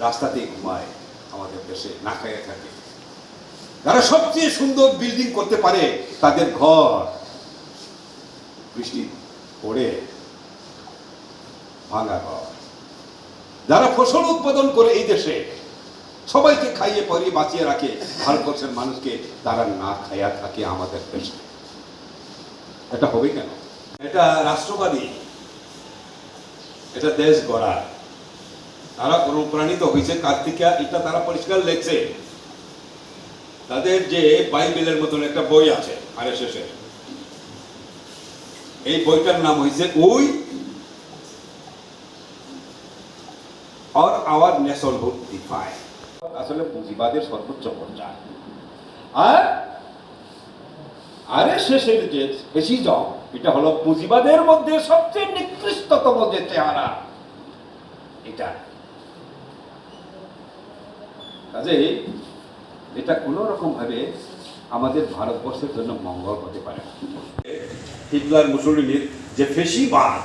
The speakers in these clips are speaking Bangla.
রাস্তাতেই ঘুমায়, আমাদের দেশে না খাইয়ে থাকে। যারা সবচেয়ে সুন্দর বিল্ডিং করতে পারে তাদের ঘর বৃষ্টি পড়ে ভাঙা ঘর। যারা ফসল উৎপাদন করে এই দেশে সবাইকে খাইয়ে পরিয়ে বাঁচিয়ে রাখে, ভারতবর্ষের মানুষকে তারা না খাইয়া থাকে আমাদের দেশে। এটা হবে কেন? এটা রাষ্ট্রবাদী, এটা দেশ গড়া। তারা অনুপ্রাণিত হয়েছে কার থেকে, এটা তারা পরিষ্কার লেখছে। তাদের যে বাইবেলের মতন একটা বই আছে RSS এর, এই বইটার নাম হয়েছে উই और आवर नेशनहुड डिफाइन। আসলে পুঁজিবাদের সর্বোচ্চ পর্যায়। আর RSS এর যে ফ্যাসিজম, এটা হলো পুঁজিবাদের মধ্যে সবচেয়ে নিকৃষ্টতম যে চেহারা এটা। কাজেই এটা কোন রকম ভাবে আমাদের ভারতবর্ষের জন্য মঙ্গল হতে পারে না। হিটলার মুসলিনের যে ফ্যাসিবাদ,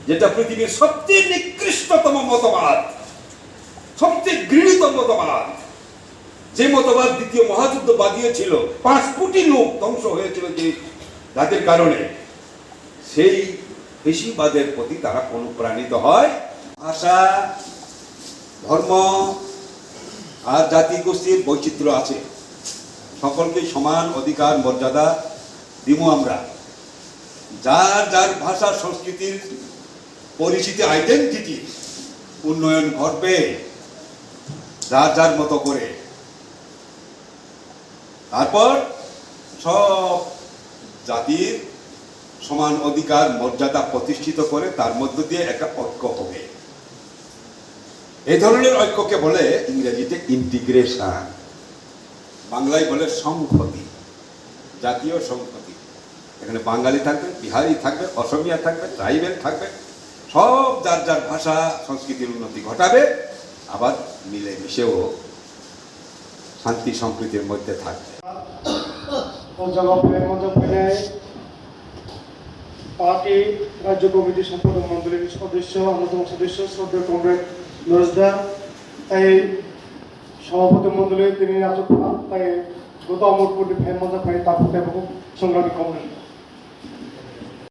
যেটা পৃথিবীর সবচেয়ে নিকৃষ্টতম মতবাদ, সবচেয়ে ঘৃণিত মতবাদ, যে মতবাদ দ্বিতীয় মহাযুদ্ধ বাদিয়েছিল, 5 কোটি লোক ধ্বংস হয়েছিল যে যাদের কারণে, সেই ফ্যাসিবাদের প্রতি তারা অনুপ্রাণিত হয়। ভাষা, ধর্ম আর জাতি গোষ্ঠীর বৈচিত্র্য আছে, সকলকে সমান অধিকার মর্যাদা দিব আমরা। যার যার ভাষা সংস্কৃতির পরিচিতি আইডেন্টিটি উন্নয়ন ঘটবে যার যার মতো করে। তারপর সব জাতির সমান অধিকার মর্যাদা প্রতিষ্ঠিত করে তার মধ্য দিয়ে একটা ঐক্য হবে। এই ধরনের ঐক্যকে বলে ইংরেজিতে ইন্টিগ্রেশন, বাংলায় বলে সংহতি, জাতীয় সংহতি। এখানে বাঙালি থাকবে, বিহারি থাকবে, অসমিয়া থাকবে, ট্রাইবেল থাকবে, সব যার যার ভাষা সংস্কৃতির উন্নতি ঘটাবে, আবার মিলেমিশেও শান্তি সম্প্রীতির মধ্যে থাকবে। পার্টি রাজ্য কমিটির সম্পাদক মন্ডলীর সদস্য, অন্যতম সদস্য শ্রদ্ধেয় কমরেড নজদা, তাই সভাপতি মন্ডলী তিনি রাজ্য তাই গত অমরপুর ফের মজা পাই তার প্রতি সংগ্রামী কমরেড।